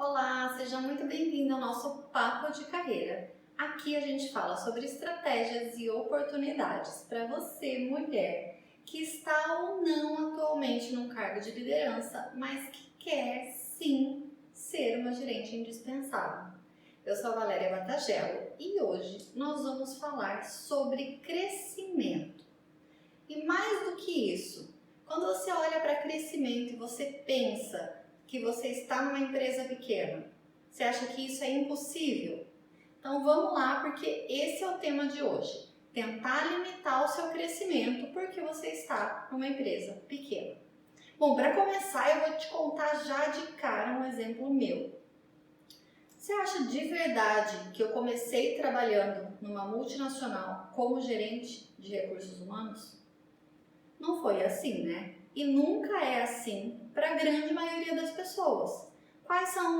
Olá, seja muito bem-vindo ao nosso Papo de Carreira. Aqui a gente fala sobre estratégias e oportunidades para você, mulher, que está ou não atualmente num cargo de liderança, mas que quer sim ser uma gerente indispensável. Eu sou a Valéria Batagello e hoje nós vamos falar sobre crescimento. E mais do que isso, quando você olha para crescimento e você pensa que você está numa empresa pequena, você acha que isso é impossível? Então vamos lá, porque esse é o tema de hoje. Tentar limitar o seu crescimento porque você está numa empresa pequena. Bom, para começar eu vou te contar já de cara um exemplo meu. Você acha de verdade que eu comecei trabalhando numa multinacional como gerente de recursos humanos? Não foi assim, né? E nunca é assim para a grande maioria das pessoas. Quais são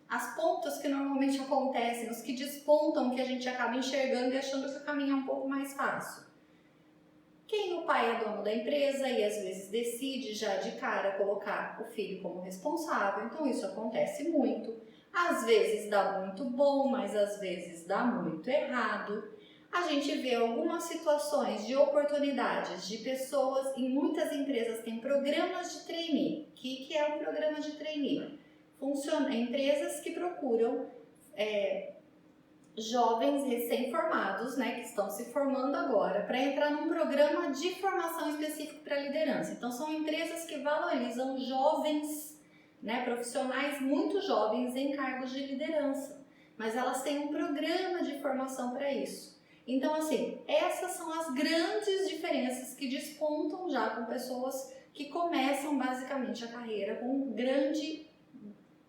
as pontas que normalmente acontecem, os que despontam, que a gente acaba enxergando e achando que o caminho é um pouco mais fácil? Quem o pai é dono da empresa e às vezes decide já de cara colocar o filho como responsável, então isso acontece muito. Às vezes dá muito bom, mas às vezes dá muito errado. A gente vê algumas situações de oportunidades de pessoas, em muitas empresas tem programas de trainee. O que é um programa de trainee? Empresas que procuram jovens recém-formados, né, que estão se formando agora, para entrar num programa de formação específico para liderança. Então são empresas que valorizam jovens, né, profissionais muito jovens em cargos de liderança, mas elas têm um programa de formação para isso. Então, assim, essas são as grandes diferenças que despontam já com pessoas que começam basicamente a carreira com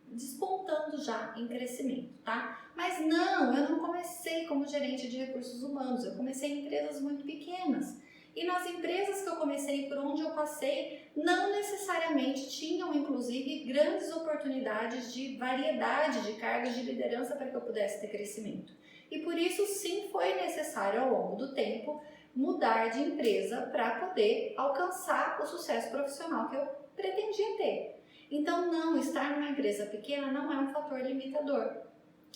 despontando já em crescimento, tá? Mas não, eu não comecei como gerente de recursos humanos, eu comecei em empresas muito pequenas. E nas empresas que eu comecei, por onde eu passei, não necessariamente tinham, inclusive, grandes oportunidades de variedade de cargos de liderança para que eu pudesse ter crescimento. E por isso, sim, foi necessário, ao longo do tempo, mudar de empresa para poder alcançar o sucesso profissional que eu pretendia ter. Então, não, estar numa empresa pequena não é um fator limitador.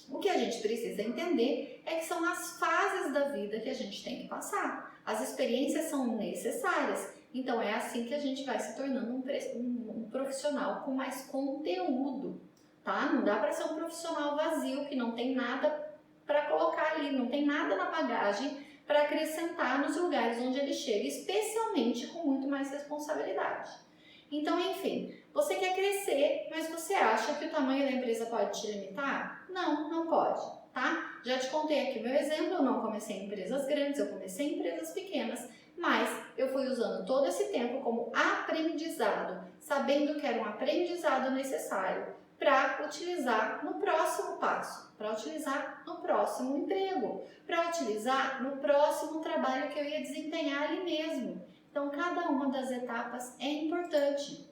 O que a gente precisa entender é que são as fases da vida que a gente tem que passar. As experiências são necessárias, então é assim que a gente vai se tornando um profissional com mais conteúdo, tá? Não dá para ser um profissional vazio que não tem nada para colocar ali, não tem nada na bagagem para acrescentar nos lugares onde ele chega, especialmente com muito mais responsabilidade. Então, enfim, você quer crescer, mas você acha que o tamanho da empresa pode te limitar? Não, não pode, tá? Já te contei aqui meu exemplo, eu não comecei em empresas grandes, eu comecei em empresas pequenas, mas eu fui usando todo esse tempo como aprendizado, sabendo que era um aprendizado necessário para utilizar no próximo passo, para utilizar no próximo emprego, para utilizar no próximo trabalho que eu ia desempenhar ali mesmo. Então, cada uma das etapas é importante.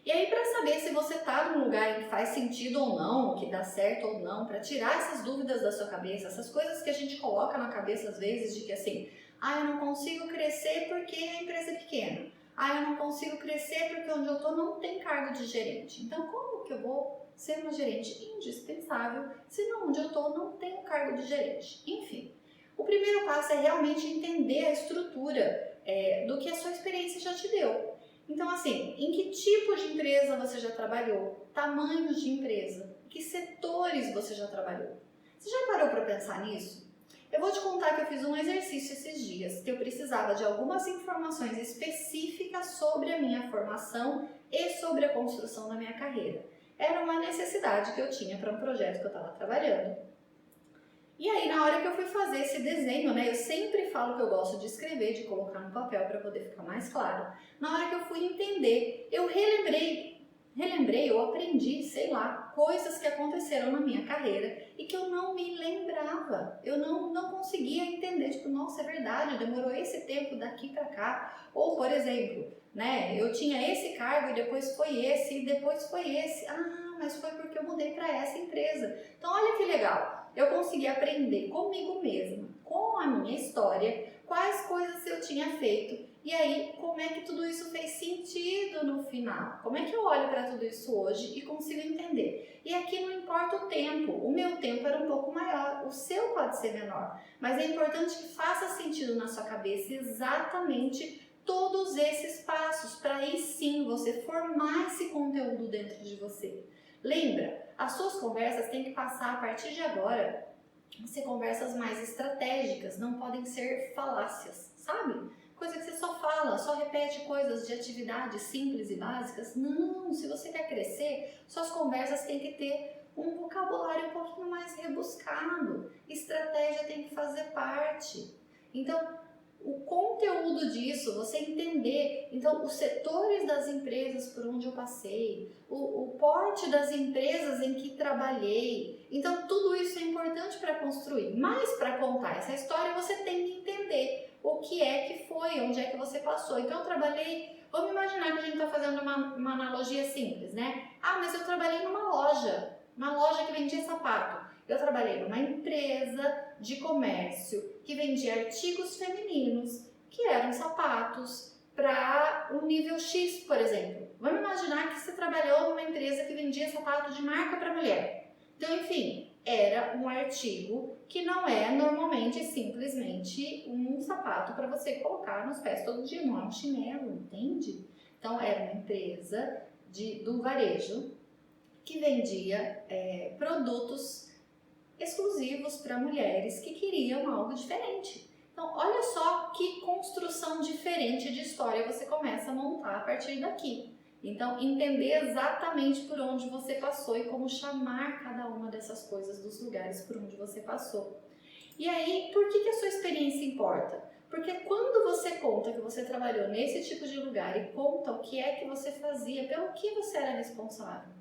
E aí, para saber se você está num lugar que faz sentido ou não, que dá certo ou não, para tirar essas dúvidas da sua cabeça, essas coisas que a gente coloca na cabeça às vezes de que assim, eu não consigo crescer porque a empresa é pequena. Eu não consigo crescer porque onde eu estou não tem cargo de gerente. Então, como que eu vou ser uma gerente indispensável se onde eu estou não tem um cargo de gerente? Enfim, o primeiro passo é realmente entender a estrutura do que a sua experiência já te deu. Então, assim, em que tipo de empresa você já trabalhou? Tamanhos de empresa? Que setores você já trabalhou? Você já parou para pensar nisso? Eu vou te contar que eu fiz um exercício esses dias, que eu precisava de algumas informações específicas sobre a minha formação e sobre a construção da minha carreira. Era uma necessidade que eu tinha para um projeto que eu estava trabalhando. E aí, na hora que eu fui fazer esse desenho, né, eu sempre falo que eu gosto de escrever, de colocar no papel para poder ficar mais claro. Na hora que eu fui entender, eu relembrei, eu aprendi, sei lá, coisas que aconteceram na minha carreira e que eu não me lembrava. Eu não conseguia entender, tipo, nossa, é verdade, demorou esse tempo daqui para cá. Ou, por exemplo, né, eu tinha esse cargo e depois foi esse, e depois foi esse. Mas foi porque eu mudei para essa empresa. Então, olha que legal. Eu consegui aprender comigo mesma, com a minha história, quais coisas eu tinha feito E aí, como é que tudo isso fez sentido no final? Como é que eu olho para tudo isso hoje e consigo entender? E aqui não importa o tempo, o meu tempo era um pouco maior, o seu pode ser menor, mas é importante que faça sentido na sua cabeça exatamente todos esses passos, para aí sim você formar esse conteúdo dentro de você. Lembra, as suas conversas têm que passar a partir de agora a ser conversas mais estratégicas, não podem ser falácias, sabe? Coisa que você só fala, só repete coisas de atividades simples e básicas. Não, se você quer crescer, suas conversas têm que ter um vocabulário um pouquinho mais rebuscado. Estratégia tem que fazer parte. Então, o conteúdo disso, você entender, então, os setores das empresas por onde eu passei, o porte das empresas em que trabalhei, então tudo isso é importante para construir, mas para contar essa história você tem que entender o que é que foi, onde é que você passou. Então eu trabalhei, vamos imaginar que a gente está fazendo uma analogia simples, né? Ah, mas eu trabalhei numa loja que vendia sapato. Eu trabalhei numa empresa de comércio que vendia artigos femininos, que eram sapatos para um nível X, por exemplo. Vamos imaginar que você trabalhou numa empresa que vendia sapato de marca para mulher. Então, enfim, era um artigo que não é normalmente simplesmente um sapato para você colocar nos pés todo dia, não é um chinelo, entende? Então, era uma empresa do varejo que vendia produtos exclusivos para mulheres que queriam algo diferente. Então, olha só que construção diferente de história você começa a montar a partir daqui. Então, entender exatamente por onde você passou e como chamar cada uma dessas coisas dos lugares por onde você passou. E aí, por que a sua experiência importa? Porque quando você conta que você trabalhou nesse tipo de lugar e conta o que é que você fazia, pelo que você era responsável.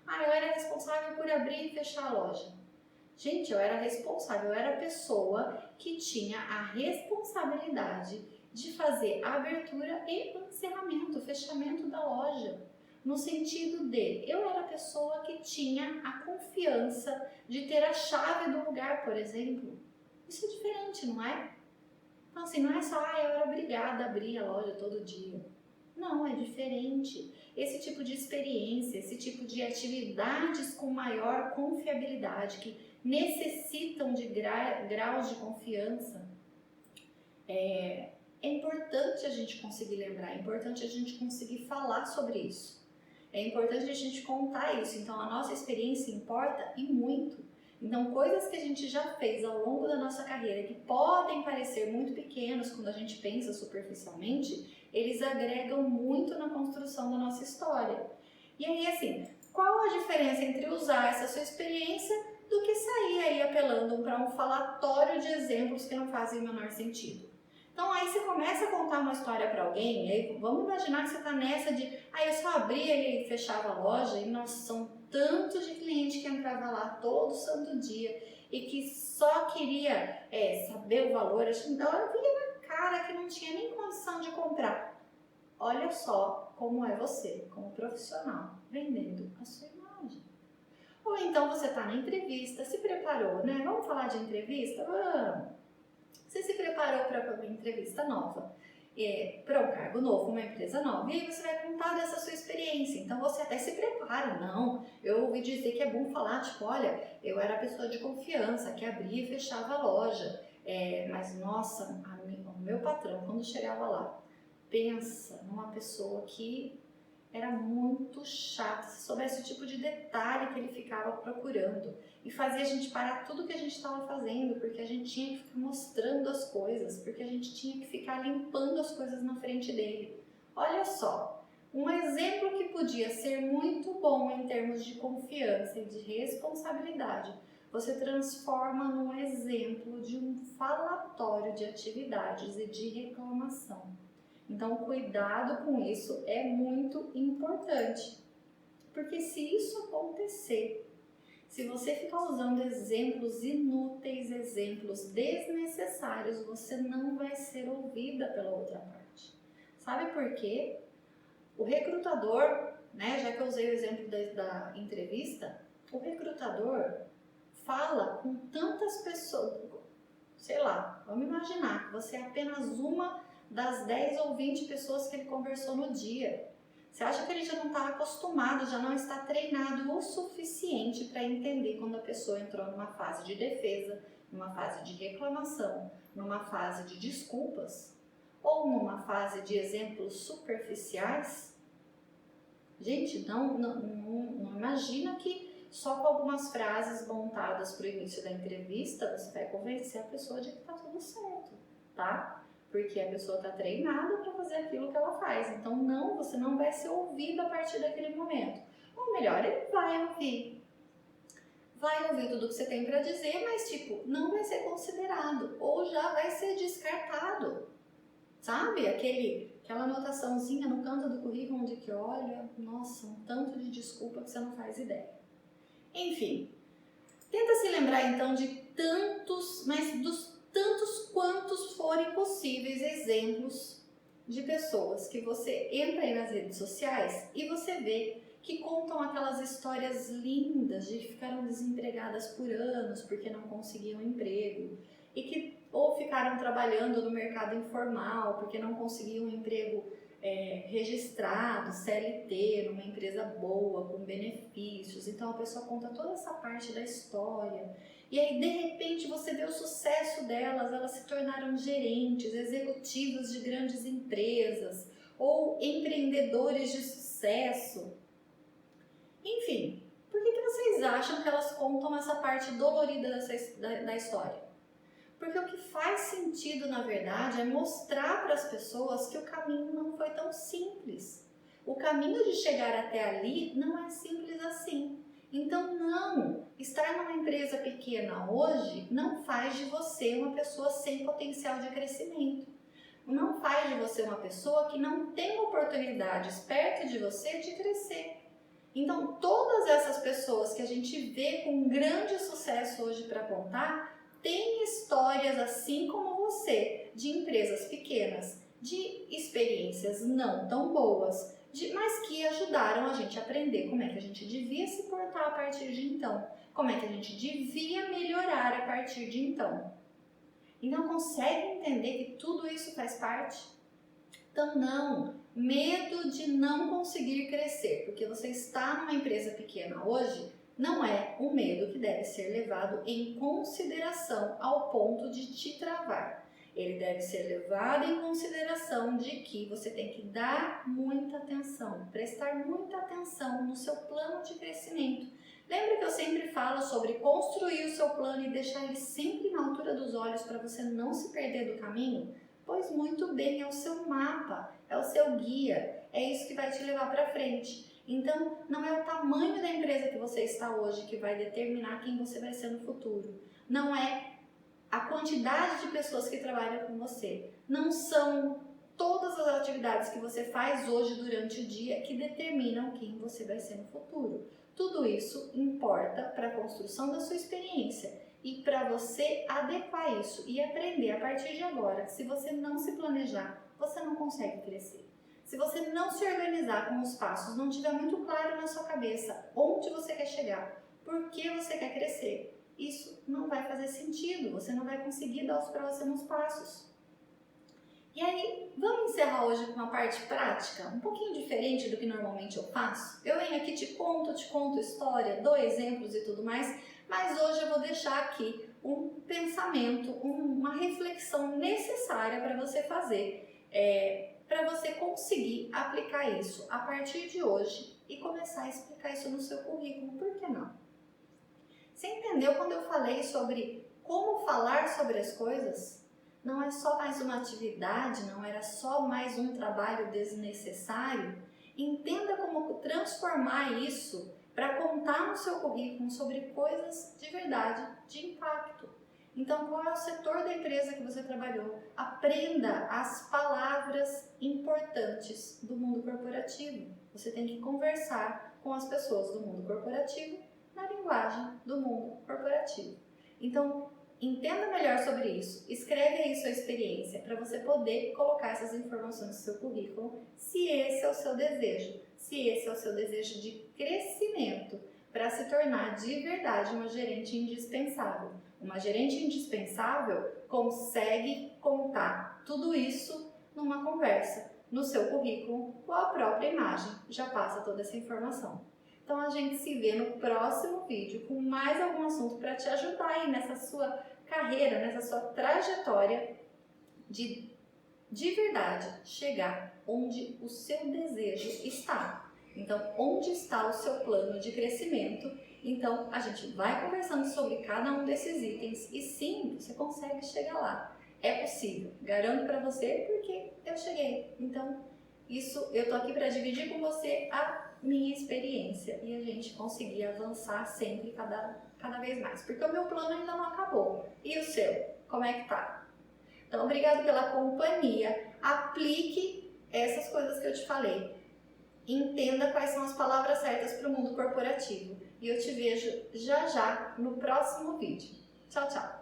Ah, eu era responsável por abrir e fechar a loja. Gente, eu era responsável, eu era a pessoa que tinha a responsabilidade de fazer a abertura e o encerramento, o fechamento da loja. No sentido de, eu era a pessoa que tinha a confiança de ter a chave do lugar, por exemplo. Isso é diferente, não é? Então assim, não é só, eu era obrigada a abrir a loja todo dia. Não, é diferente. Esse tipo de experiência, esse tipo de atividades com maior confiabilidade, que necessitam de graus de confiança, é importante a gente conseguir lembrar, é importante a gente conseguir falar sobre isso. É importante a gente contar isso. Então, a nossa experiência importa e muito. Então, coisas que a gente já fez ao longo da nossa carreira que podem parecer muito pequenos quando a gente pensa superficialmente, eles agregam muito na construção da nossa história. E aí, assim, qual a diferença entre usar essa sua experiência do que sair aí apelando para um falatório de exemplos que não fazem o menor sentido? Então aí você começa a contar uma história para alguém, e aí vamos imaginar que você está nessa de eu só abria e fechava a loja e nossa, são tantos de cliente que entrava lá todo santo dia e que só queria saber o valor, eu via na cara que não tinha nem condição de comprar. Olha só como é você, como profissional, vendendo a sua imagem. Ou então você está na entrevista, se preparou, né? Vamos falar de entrevista? Vamos! Você se preparou para uma entrevista nova, para um cargo novo, uma empresa nova, e aí você vai contar dessa sua experiência. Então você até se prepara, não. Eu ouvi dizer que é bom falar, tipo, olha, eu era a pessoa de confiança que abria e fechava a loja. Mas nossa, o meu patrão, quando chegava lá, pensa numa pessoa que era muito chato, se soubesse o tipo de detalhe que ele ficava procurando e fazia a gente parar tudo que a gente estava fazendo, porque a gente tinha que ficar mostrando as coisas, porque a gente tinha que ficar limpando as coisas na frente dele. Olha só, um exemplo que podia ser muito bom em termos de confiança e de responsabilidade, você transforma num exemplo de um falatório de atividades e de reclamação. Então, cuidado com isso é muito importante, porque se isso acontecer, se você ficar usando exemplos inúteis, exemplos desnecessários, você não vai ser ouvida pela outra parte. Sabe por quê? O recrutador, né, já que eu usei o exemplo da entrevista, o recrutador fala com tantas pessoas, sei lá, vamos imaginar que você é apenas uma das 10 ou 20 pessoas que ele conversou no dia? Você acha que ele já não está acostumado, já não está treinado o suficiente para entender quando a pessoa entrou numa fase de defesa, numa fase de reclamação, numa fase de desculpas ou numa fase de exemplos superficiais? Gente, não imagina que só com algumas frases montadas para o início da entrevista você vai convencer a pessoa de que está tudo certo, tá? Porque a pessoa está treinada para fazer aquilo que ela faz. Então, você não vai ser ouvido a partir daquele momento. Ou melhor, ele vai ouvir tudo que você tem para dizer, mas tipo, não vai ser considerado ou já vai ser descartado. Sabe? Aquela anotaçãozinha no canto do currículo onde que olha, nossa, um tanto de desculpa que você não faz ideia. Enfim, tenta se lembrar então de tantos, mas dos tantos quantos forem possíveis exemplos de pessoas que você entra aí nas redes sociais e você vê que contam aquelas histórias lindas de que ficaram desempregadas por anos porque não conseguiam emprego e que ou ficaram trabalhando no mercado informal porque não conseguiam um emprego registrado, CLT, numa empresa boa, com benefícios. Então a pessoa conta toda essa parte da história. E aí, de repente, você vê o sucesso delas, elas se tornaram gerentes, executivos de grandes empresas ou empreendedores de sucesso. Enfim, por que vocês acham que elas contam essa parte dolorida da história? Porque o que faz sentido, na verdade, é mostrar para as pessoas que o caminho não foi tão simples. O caminho de chegar até ali não é simples assim. Então, estar numa empresa pequena hoje não faz de você uma pessoa sem potencial de crescimento. Não faz de você uma pessoa que não tem oportunidades perto de você de crescer. Então, todas essas pessoas que a gente vê com grande sucesso hoje para contar, tem histórias assim como você, de empresas pequenas, de experiências não tão boas, mas que ajudaram a gente a aprender como é que a gente devia se portar a partir de então, como é que a gente devia melhorar a partir de então. Então, consegue entender que tudo isso faz parte? Então, medo de não conseguir crescer, porque você está numa empresa pequena hoje, não é um medo que deve ser levado em consideração ao ponto de te travar. Ele deve ser levado em consideração de que você tem que dar muita atenção, prestar muita atenção no seu plano de crescimento. Lembra que eu sempre falo sobre construir o seu plano e deixar ele sempre na altura dos olhos para você não se perder do caminho? Pois muito bem, é o seu mapa, é o seu guia, é isso que vai te levar para frente. Então, não é o tamanho da empresa que você está hoje que vai determinar quem você vai ser no futuro. Não é a quantidade de pessoas que trabalham com você. Não são todas as atividades que você faz hoje durante o dia que determinam quem você vai ser no futuro. Tudo isso importa para a construção da sua experiência e para você adequar isso e aprender a partir de agora. Se você não se planejar, você não consegue crescer. Se você não se organizar com os passos, não tiver muito claro na sua cabeça onde você quer chegar, por que você quer crescer, isso não vai fazer sentido, você não vai conseguir dar os próximos passos. E aí, vamos encerrar hoje com uma parte prática, um pouquinho diferente do que normalmente eu faço. Eu venho aqui, te conto história, dou exemplos e tudo mais, mas hoje eu vou deixar aqui um pensamento, uma reflexão necessária para você fazer, para você conseguir aplicar isso a partir de hoje e começar a explicar isso no seu currículo, por que não? Você entendeu quando eu falei sobre como falar sobre as coisas? Não é só mais uma atividade, não era só mais um trabalho desnecessário. Entenda como transformar isso para contar no seu currículo sobre coisas de verdade, de impacto. Então, qual é o setor da empresa que você trabalhou? Aprenda as palavras importantes do mundo corporativo. Você tem que conversar com as pessoas do mundo corporativo na linguagem do mundo corporativo. Então, entenda melhor sobre isso, escreve aí sua experiência para você poder colocar essas informações no seu currículo, se esse é o seu desejo, se esse é o seu desejo de crescimento, para se tornar de verdade uma gerente indispensável. Uma gerente indispensável consegue contar tudo isso numa conversa, no seu currículo ou a própria imagem já passa toda essa informação. Então a gente se vê no próximo vídeo com mais algum assunto para te ajudar aí nessa sua carreira, nessa sua trajetória de verdade chegar onde o seu desejo está. Então, onde está o seu plano de crescimento? Então, a gente vai conversando sobre cada um desses itens e sim, você consegue chegar lá. É possível, garanto para você porque eu cheguei. Então, isso eu tô aqui para dividir com você a minha experiência e a gente conseguir avançar sempre cada vez mais, porque o meu plano ainda não acabou. E o seu? Como é que tá? Então, obrigado pela companhia. Aplique essas coisas que eu te falei. Entenda quais são as palavras certas para o mundo corporativo. E eu te vejo já já no próximo vídeo. Tchau, tchau!